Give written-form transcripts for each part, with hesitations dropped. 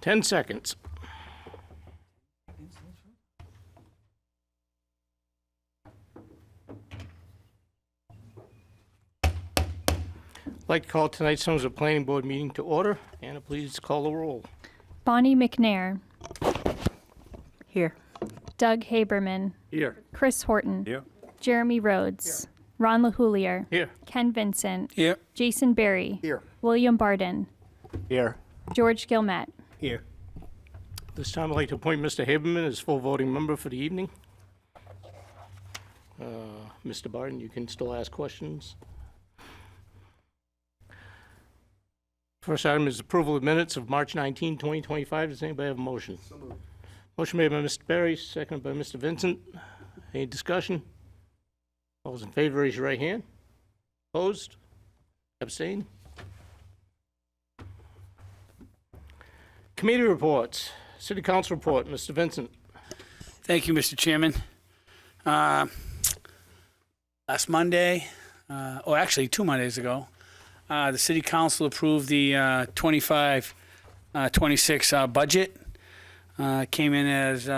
10 seconds. I'd like to call tonight's Somersworth Planning Board meeting to order. Anna, please call the roll. Bonnie McNair. Here. Doug Haberman. Here. Chris Horton. Here. Jeremy Rhodes. Ron LaHoulier. Here. Ken Vincent. Here. Jason Berry. Here. William Barden. Here. George Gilmet. Here. This time I'd like to appoint Mr. Haberman as full voting member for the evening. Mr. Barden, you can still ask questions. First item is approval of minutes of March 19, 2025. Does anybody have a motion? So moved. Motion made by Mr. Berry, seconded by Mr. Vincent. Any discussion? All those in favor, raise your right hand. Opposed? Abstain? Committee reports. City Council report. Mr. Vincent. Thank you, Mr. Chairman. Last Monday, or actually 2 Mondays ago, the City Council approved the 25-26 budget. Came in as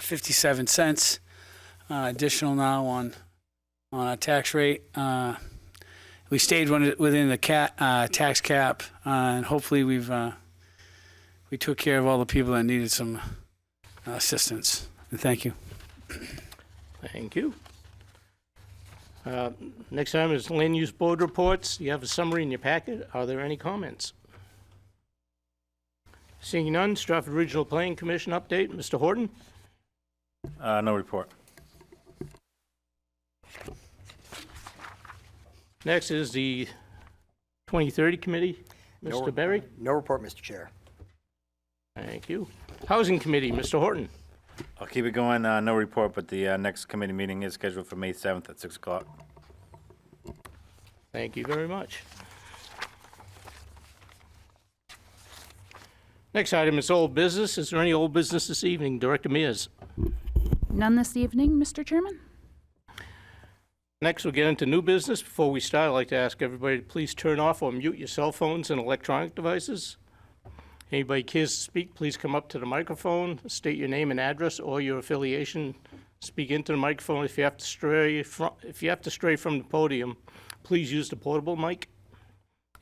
57 cents additional now on our tax rate. We stayed within the tax cap, and hopefully we took care of all the people that needed some assistance. And thank you. Thank you. Next item is Land Use Board reports. You have a summary in your packet. Are there any comments? Seeing none, Stratford Regional Planning Commission update. Mr. Horton? No report. Next is the 2030 Committee. Mr. Berry? No report, Mr. Chair. Thank you. Housing Committee, Mr. Horton? I'll keep it going. No report, but the next committee meeting is scheduled for May 7th at 6 o'clock. Thank you very much. Next item is old business. Is there any old business this evening? Director Mears. None this evening, Mr. Chairman? Next, we'll get into new business. Before we start, I'd like to ask everybody to please turn off or mute your cell phones and electronic devices. Anybody cares to speak, please come up to the microphone, state your name and address or your affiliation. Speak into the microphone. If you have to stray from the podium, please use the portable mic.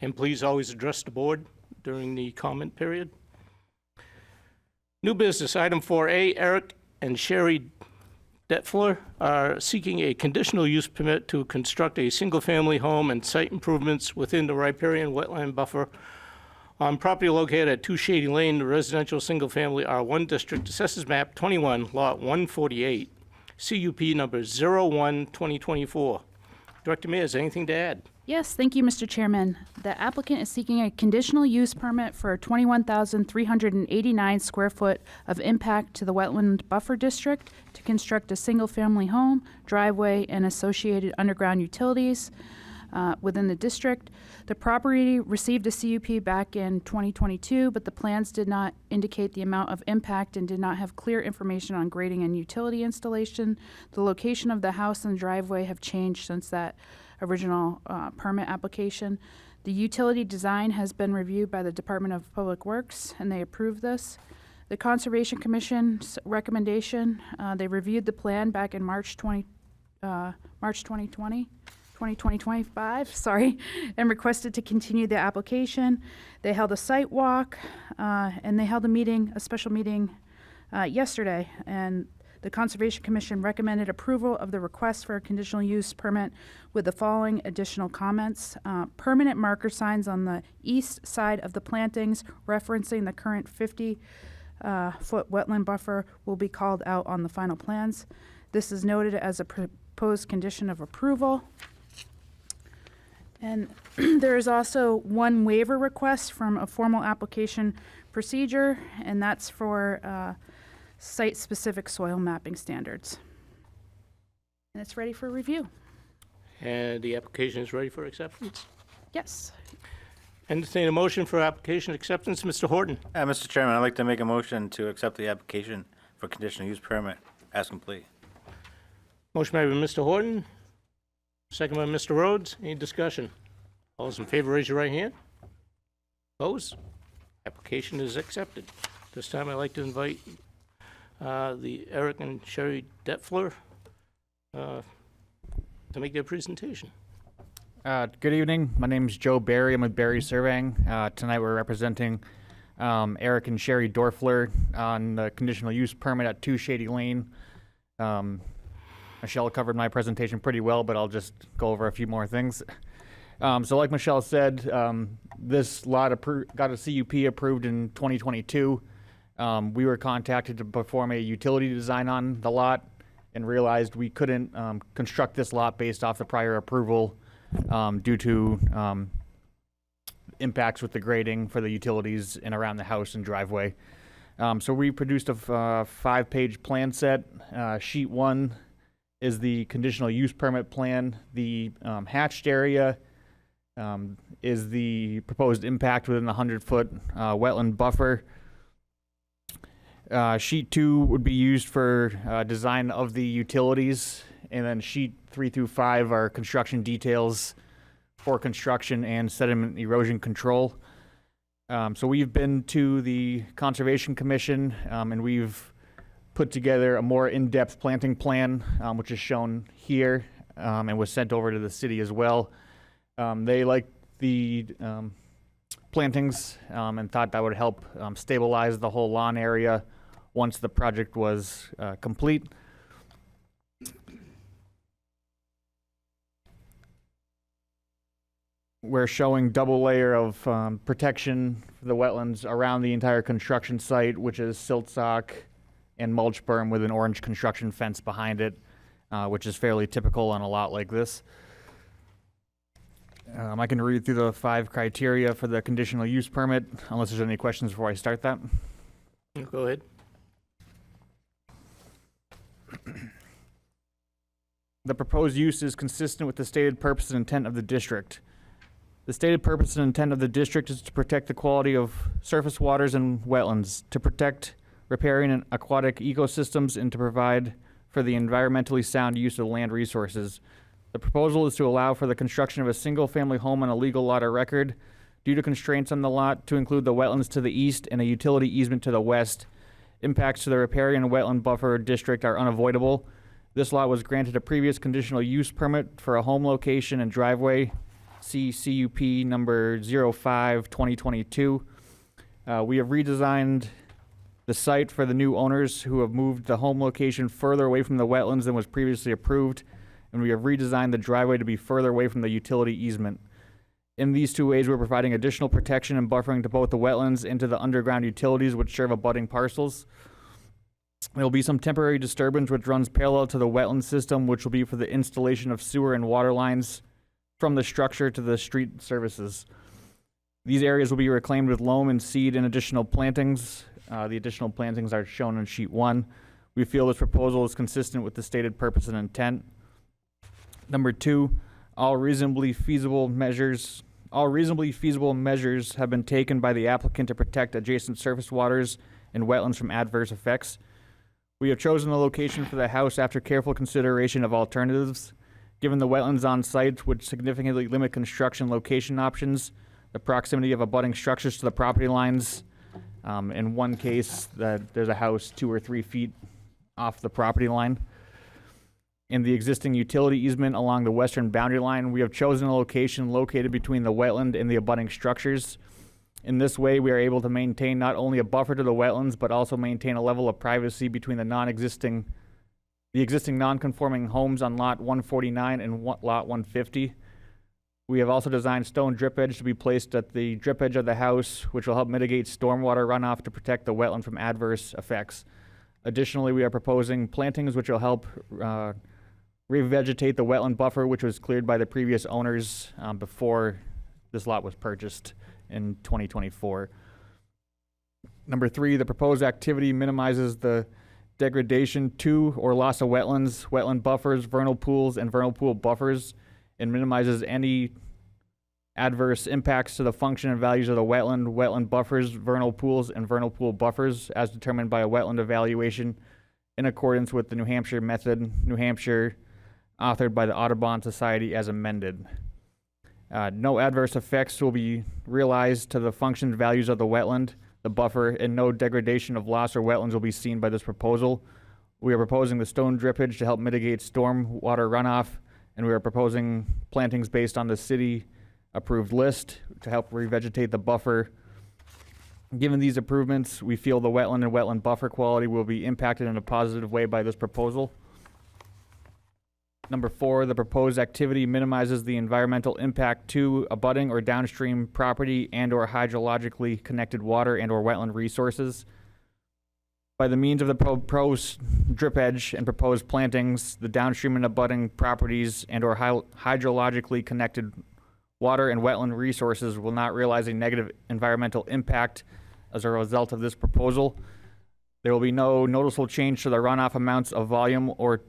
And please always address the board during the comment period. New business, item 4A, Eric and Sherry Detfler are seeking a conditional use permit to construct a single-family home and site improvements within the riparian wetland buffer on property located at 2 Shady Lane, the residential single-family R1 district, assessors map 21, lot 148, CUP number 01-2024. Director Mayor, is there anything to add? Yes, thank you, Mr. Chairman. The applicant is seeking a conditional use permit for 21,389 square foot of impact to the wetland buffer district to construct a single-family home, driveway, and associated underground utilities within the district. The property received a CUP back in 2022, but the plans did not indicate the amount of impact and did not have clear information on grading and utility installation. The location of the house and driveway have changed since that original permit application. The utility design has been reviewed by the Department of Public Works, and they approved this. The Conservation Commission's recommendation, they reviewed the plan back in March 2025, and requested to continue the application. They held a site walk, and they held a special meeting yesterday, and the Conservation Commission recommended approval of the request for a conditional use permit with the following additional comments. Permanent marker signs on the east side of the plantings referencing the current 50-foot wetland buffer will be called out on the final plans. This is noted as a proposed condition of approval. And there is also one waiver request from a formal application procedure, and that's for site-specific soil mapping standards. And it's ready for review. And the application is ready for acceptance? Yes. Entertain a motion for application acceptance. Mr. Horton? Mr. Chairman, I'd like to make a motion to accept the application for conditional use permit as complete. Motion made by Mr. Horton, second by Mr. Rhodes. Any discussion? All those in favor, raise your right hand. Opposed? Application is accepted. This time I'd like to invite the Eric and Sherry Detfler to make their presentation. Good evening. My name is Joe Barry. I'm with Barry Surveying. Tonight we're representing Eric and Sherry Dorfler on the conditional use permit at 2 Shady Lane. Michelle covered my presentation pretty well, but I'll just go over a few more things. So like Michelle said, this lot got a CUP approved in 2022. We were contacted to perform a utility design on the lot and realized we couldn't construct this lot based off the prior approval due to impacts with the grading for the utilities and around the house and driveway. So we produced a 5-page plan set. Sheet 1 is the conditional use permit plan. The hatched area is the proposed impact within the 100-foot wetland buffer. Sheet 2 would be used for design of the utilities, and then sheet 3 through 5 are construction details for construction and sediment erosion control. So we've been to the Conservation Commission, and we've put together a more in-depth planting plan, which is shown here, and was sent over to the city as well. They liked the plantings and thought that would help stabilize the whole lawn area once the project was complete. We're showing double layer of protection for the wetlands around the entire construction site, which is silt sock and mulch berm with an orange construction fence behind it, which is fairly typical on a lot like this. I can read through the 5 criteria for the conditional use permit, unless there's any questions before I start that. Go ahead. The proposed use is consistent with the stated purpose and intent of the district. The stated purpose and intent of the district is to protect the quality of surface waters and wetlands, to protect riparian and aquatic ecosystems, and to provide for the environmentally sound use of land resources. The proposal is to allow for the construction of a single-family home on a legal lot of record due to constraints on the lot to include the wetlands to the east and a utility easement to the west. Impacts to the riparian and wetland buffer district are unavoidable. This lot was granted a previous conditional use permit for a home location and driveway, see CUP number 05-2022. We have redesigned the site for the new owners who have moved the home location further away from the wetlands than was previously approved, and we have redesigned the driveway to be further away from the utility easement. In these 2 ways, we're providing additional protection and buffering to both the wetlands and to the underground utilities which serve abutting parcels. There will be some temporary disturbance which runs parallel to the wetland system, which will be for the installation of sewer and water lines from the structure to the street services. These areas will be reclaimed with loam and seed and additional plantings. The additional plantings are shown in sheet 1. We feel this proposal is consistent with the stated purpose and intent. Number 2, all reasonably feasible measures have been taken by the applicant to protect adjacent surface waters and wetlands from adverse effects. We have chosen the location for the house after careful consideration of alternatives. Given the wetlands on site would significantly limit construction location options, the proximity of abutting structures to the property lines. In one case, that there's a house 2 or 3 feet off the property line. In the existing utility easement along the western boundary line, we have chosen a location located between the wetland and the abutting structures. In this way, we are able to maintain not only a buffer to the wetlands, but also maintain a level of privacy between the existing non-conforming homes on lot 149 and lot 150. We have also designed stone drip edge to be placed at the drip edge of the house, which will help mitigate stormwater runoff to protect the wetland from adverse effects. Additionally, we are proposing plantings which will help revegetate the wetland buffer, which was cleared by the previous owners before this lot was purchased in 2024. Number 3, the proposed activity minimizes the degradation to or loss of wetlands, wetland buffers, vernal pools, and vernal pool buffers, and minimizes any adverse impacts to the function and values of the wetland buffers, vernal pools, and vernal pool buffers as determined by a wetland evaluation in accordance with the New Hampshire method, New Hampshire, authored by the Audubon Society as amended. No adverse effects will be realized to the function and values of the wetland. the buffer, and no degradation of loss or wetlands will be seen by this proposal. We are proposing the stone drippage to help mitigate storm water runoff, and we are proposing plantings based on the city-approved list to help revegetate the buffer. Given these improvements, we feel the wetland and wetland buffer quality will be impacted in a positive way by this proposal. Number 4, the proposed activity minimizes the environmental impact to abutting or downstream property and/or hydrologically connected water and/or wetland resources. By the means of the proposed drip edge and proposed plantings, the downstream and abutting properties and/or hydrologically connected water and wetland resources will not realize a negative environmental impact as a result of this proposal. There will be no noticeable change to the runoff amounts of volume or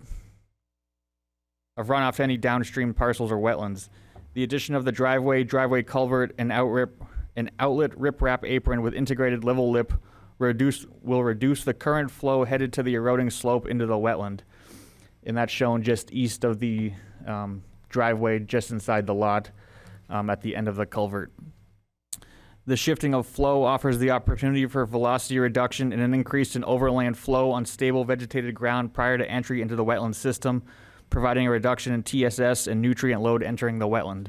of runoff to any downstream parcels or wetlands. The addition of the driveway culvert, and outlet riprap apron with integrated level lip will reduce the current flow headed to the eroding slope into the wetland. And that's shown just east of the driveway, just inside the lot at the end of the culvert. The shifting of flow offers the opportunity for velocity reduction and an increase in overland flow on stable vegetated ground prior to entry into the wetland system, providing a reduction in TSS and nutrient load entering the wetland.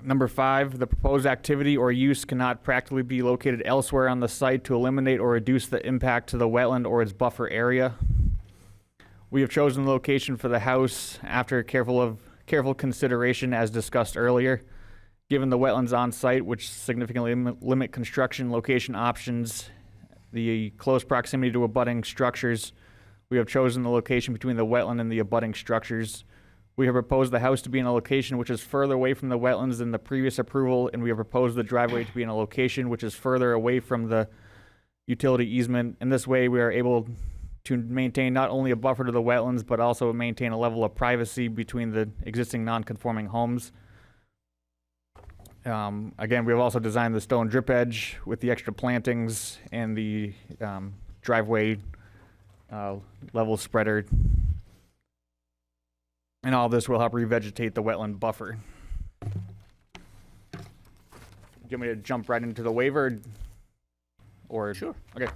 Number 5, the proposed activity or use cannot practically be located elsewhere on the site to eliminate or reduce the impact to the wetland or its buffer area. We have chosen the location for the house after careful consideration as discussed earlier. Given the wetlands on site, which significantly limit construction location options, the close proximity to abutting structures, we have chosen the location between the wetland and the abutting structures. We have proposed the house to be in a location which is further away from the wetlands than the previous approval, and we have proposed the driveway to be in a location which is further away from the utility easement. In this way, we are able to maintain not only a buffer to the wetlands, but also maintain a level of privacy between the existing non-conforming homes. Again, we have also designed the stone drip edge with the extra plantings and the driveway level spreader. And all this will help revegetate the wetland buffer. Do you want me to jump right into the waiver? Or Sure. Okay.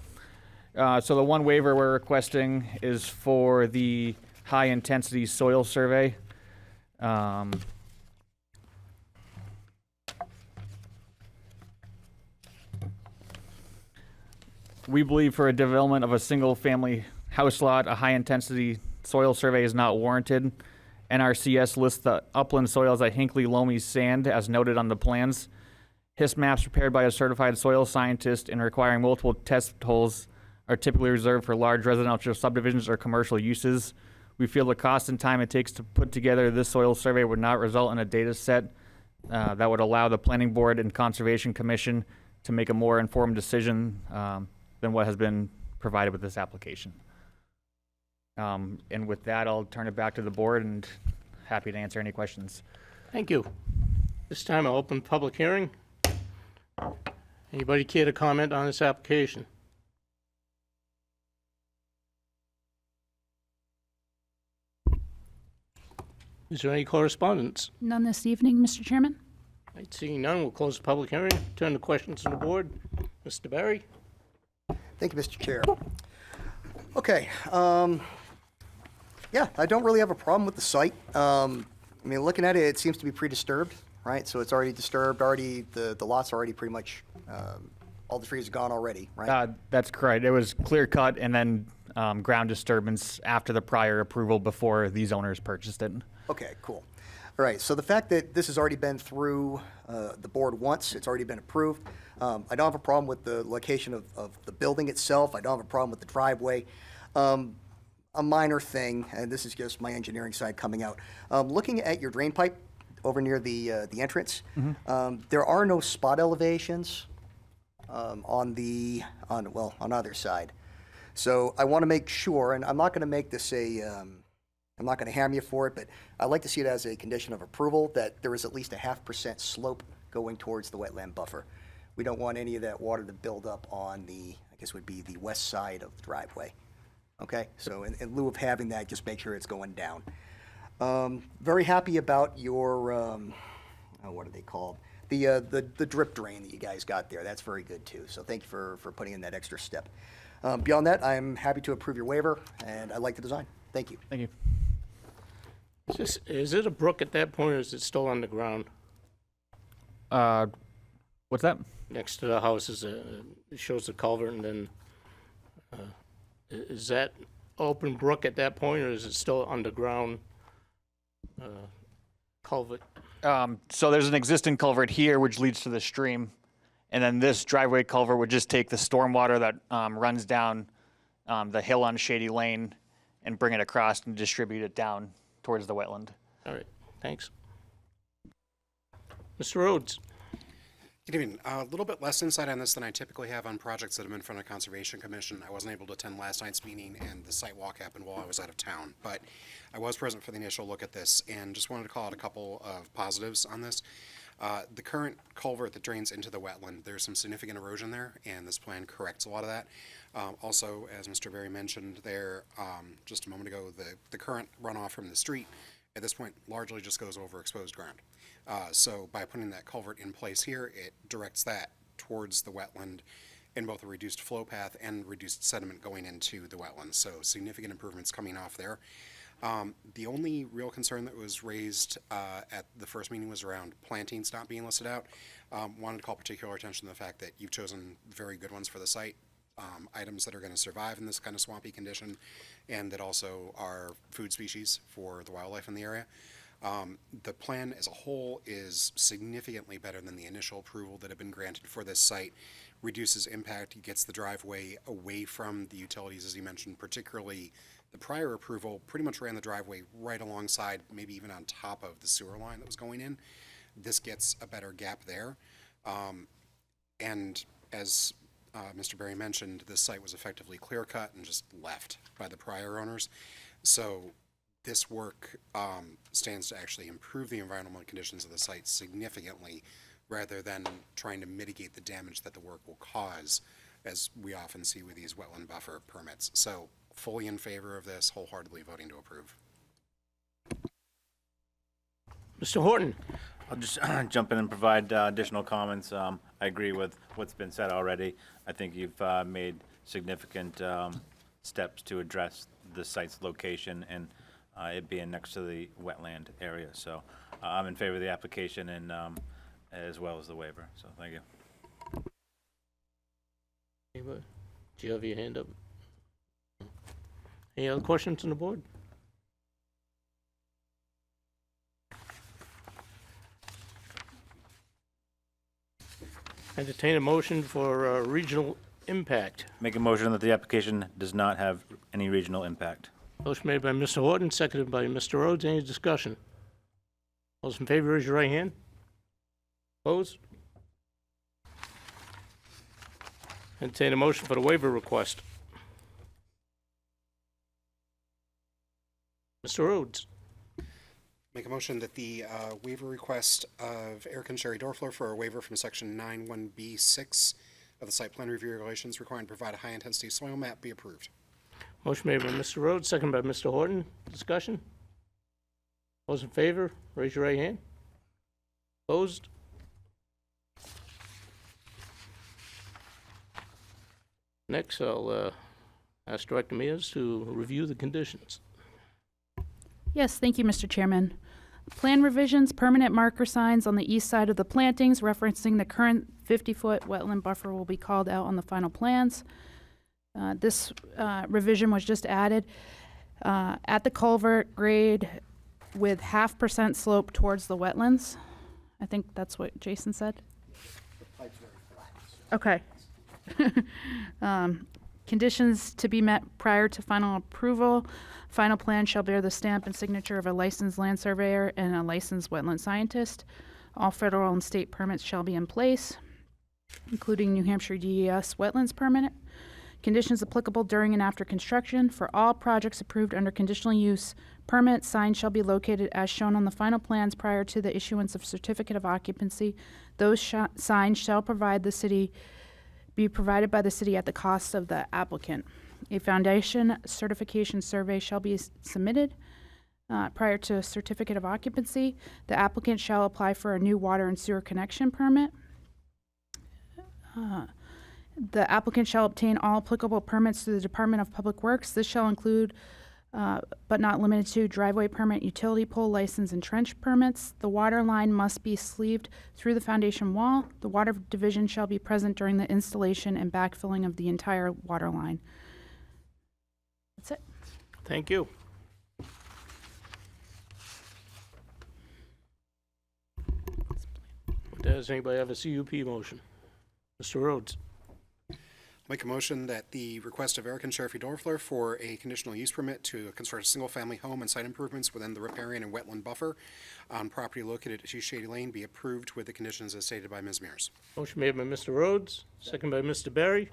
So the one waiver we're requesting is for the high-intensity soil survey. We believe for a development of a single-family house lot, a high-intensity soil survey is not warranted. NRCS lists the upland soils at Hinckley Loamy Sand as noted on the plans. HIS maps prepared by a certified soil scientist and requiring multiple test holes are typically reserved for large residential subdivisions or commercial uses. We feel the cost and time it takes to put together this soil survey would not result in a data set that would allow the Planning Board and Conservation Commission to make a more informed decision than what has been provided with this application. And with that, I'll turn it back to the board and happy to answer any questions. Thank you. This time I'll open public hearing. Anybody care to comment on this application? Is there any correspondence? None this evening, Mr. Chairman. Right, seeing none, we'll close the public hearing. Turn to questions on the board. Mr. Barry? Thank you, Mr. Chair. Okay, yeah, I don't really have a problem with the site. I mean, looking at it, it seems to be pre-disturbed, right? So it's already disturbed, the lot's already pretty much, all the trees are gone already, right? That's correct. It was clear cut and then ground disturbance after the prior approval before these owners purchased it. Okay, cool. All right, so the fact that this has already been through the board once, it's already been approved. I don't have a problem with the location of the building itself. I don't have a problem with the driveway. A minor thing, and this is just my engineering side coming out. Looking at your drain pipe over near the entrance, there are no spot elevations on either side. So I want to make sure, and I'm not going to make this I'm not going to hammer you for it, but I'd like to see it as a condition of approval that there is at least a 0.5% slope going towards the wetland buffer. We don't want any of that water to build up on the, I guess would be the west side of the driveway. Okay, so in lieu of having that, just make sure it's going down. Very happy about your, what are they called? the drip drain that you guys got there. That's very good too. So thank you for putting in that extra step. Beyond that, I'm happy to approve your waiver, and I like the design. Thank you. Thank you. Is it a brook at that point, or is it still underground? What's that? Next to the house it shows the culvert, and then, is that open brook at that point, or is it still underground culvert? So there's an existing culvert here which leads to the stream, and then this driveway culvert would just take the stormwater that runs down the hill on Shady Lane and bring it across and distribute it down towards the wetland. All right, thanks. Mr. Rhodes? Good evening. A little bit less insight on this than I typically have on projects that have been in front of Conservation Commission. I wasn't able to attend last night's meeting, and the site walk happened while I was out of town. But I was present for the initial look at this, and just wanted to call out a couple of positives on this. The current culvert that drains into the wetland, there's some significant erosion there, and this plan corrects a lot of that. Also, as Mr. Berry mentioned there just a moment ago, the current runoff from the street at this point largely just goes over exposed ground. So by putting that culvert in place here, it directs that towards the wetland in both a reduced flow path and reduced sediment going into the wetlands. So significant improvements coming off there. The only real concern that was raised at the first meeting was around plantings not being listed out. Wanted to call particular attention to the fact that you've chosen very good ones for the site, items that are going to survive in this kind of swampy condition, and that also are food species for the wildlife in the area. The plan as a whole is significantly better than the initial approval that had been granted for this site. Reduces impact, gets the driveway away from the utilities, as you mentioned, particularly the prior approval pretty much ran the driveway right alongside, maybe even on top of the sewer line that was going in. This gets a better gap there. And as Mr. Berry mentioned, this site was effectively clear cut and just left by the prior owners. So this work stands to actually improve the environmental conditions of the site significantly, rather than trying to mitigate the damage that the work will cause, as we often see with these wetland buffer permits. So fully in favor of this, wholeheartedly voting to approve. Mr. Horton? I'll just jump in and provide additional comments. I agree with what's been said already. I think you've made significant steps to address the site's location and it being next to the wetland area. So I'm in favor of the application and as well as the waiver. So thank you. Anybody? Do you have your hand up? Any other questions on the board? Entertain a motion for regional impact. Make a motion that the application does not have any regional impact. Motion made by Mr. Horton, seconded by Mr. Rhodes. Any discussion? All those in favor, raise your right hand. Opposed? Entertain a motion for the waiver request. Mr. Rhodes? Make a motion that the waiver request of Eric and Sherry Dorfler for a waiver from section 91B6 of the site plan review regulations requiring to provide a high-intensity soil map be approved. Motion made by Mr. Rhodes, seconded by Mr. Horton. Discussion? All those in favor, raise your right hand. Opposed? Next, I'll ask Director Mears to review the conditions. Yes, thank you, Mr. Chairman. Plan revisions, permanent marker signs on the east side of the plantings referencing the current 50-foot wetland buffer will be called out on the final plans. This revision was just added at the culvert grade with 0.5% slope towards the wetlands. I think that's what Jason said. Okay. Conditions to be met prior to final approval. Final plan shall bear the stamp and signature of a licensed land surveyor and a licensed wetland scientist. All federal and state permits shall be in place, including New Hampshire DES wetlands permit. Conditions applicable during and after construction. For all projects approved under conditional use permit, signs shall be located as shown on the final plans prior to the issuance of certificate of occupancy. Those signs shall be provided by the city at the cost of the applicant. A foundation certification survey shall be submitted. prior to a certificate of occupancy. The applicant shall apply for a new water and sewer connection permit. The applicant shall obtain all applicable permits through the Department of Public Works. This shall include, but not limited to, driveway permit, utility pole license, and trench permits. The water line must be sleeved through the foundation wall. The water division shall be present during the installation and backfilling of the entire water line. That's it. Thank you. Does anybody have a CUP motion? Mr. Rhodes? Make a motion that the request of Eric and Sheriffy Dorfler for a conditional use permit to construct a single-family home and site improvements within the riparian and wetland buffer on property located at 2 Shady Lane be approved with the conditions as stated by Ms. Mears. Motion made by Mr. Rhodes, second by Mr. Berry.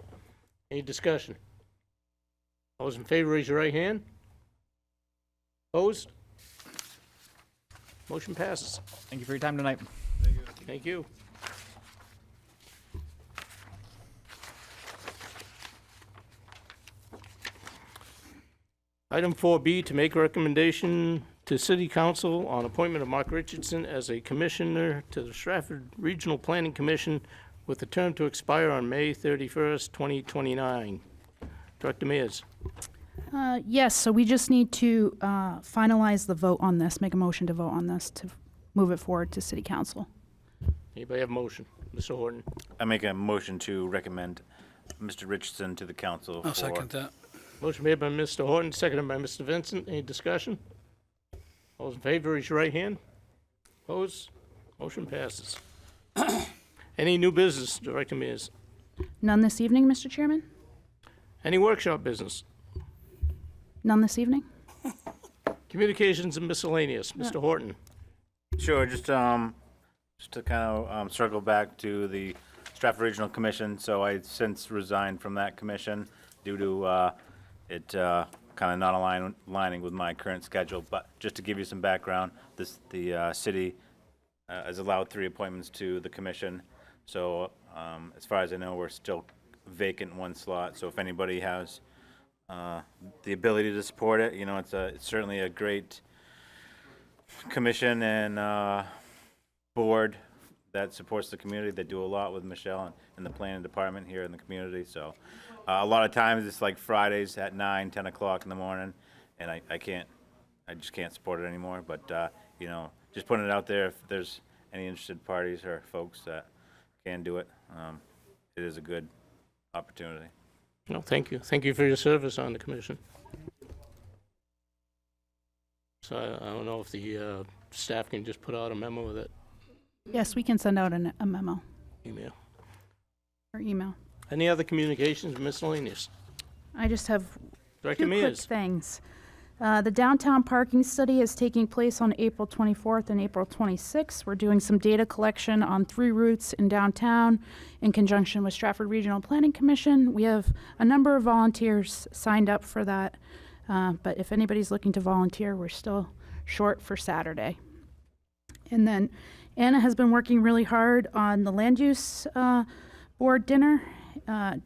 Any discussion? All those in favor, raise your right hand. Opposed? Motion passes. Thank you for your time tonight. Thank you. Item 4B, to make a recommendation to City Council on appointment of Mark Richardson as a commissioner to the Stratford Regional Planning Commission with a term to expire on May 31st, 2029. Director Mears. Yes, so we just need to finalize the vote on this, make a motion to vote on this to move it forward to City Council. Anybody have a motion? Mr. Horton. I make a motion to recommend Mr. Richardson to the council for. I'll second that. Motion made by Mr. Horton, seconded by Mr. Vincent. Any discussion? All those in favor, raise your right hand. Opposed? Motion passes. Any new business, Director Mears? None this evening, Mr. Chairman? Any workshop business? None this evening? Communications and miscellaneous, Mr. Horton. Sure, just to kind of circle back to the Stratford Regional Commission. So I since resigned from that commission due to it kind of not aligning with my current schedule. But just to give you some background, the city has allowed 3 appointments to the commission. So as far as I know, we're still vacant 1 slot. So if anybody has the ability to support it, you know, it's certainly a great commission and board that supports the community. They do a lot with Michelle and the planning department here in the community. So a lot of times it's like Fridays at 9, 10 o'clock in the morning, and I just can't support it anymore. But you know, just putting it out there, if there's any interested parties or folks that can do it, it is a good opportunity. No, thank you. Thank you for your service on the commission. So I don't know if the staff can just put out a memo with it, Yes, we can send out a memo email. or email. Any other communications, miscellaneous? I just have Director 2 quick Mears. things. The downtown parking study is taking place on April 24th and April 26th. We're doing some data collection on 3 routes in downtown in conjunction with Stratford Regional Planning Commission. We have a number of volunteers signed up for that, but if anybody's looking to volunteer, we're still short for Saturday. And then Anna has been working really hard on the land use board dinner.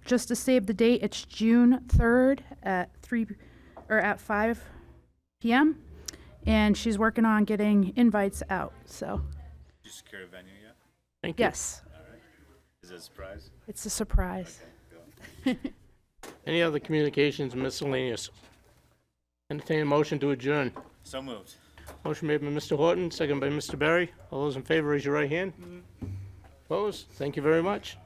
Just to save the date, it's June 3rd at 5 p.m. And she's working on getting invites out. So Did you secure a venue yet? Thank you. yes, Is it a surprise? it's a surprise. Any other communications, miscellaneous? Entertain a motion to adjourn. So moved. Motion made by Mr. Horton, second by Mr. Berry. All those in favor, raise your right hand. Opposed? Thank you very much.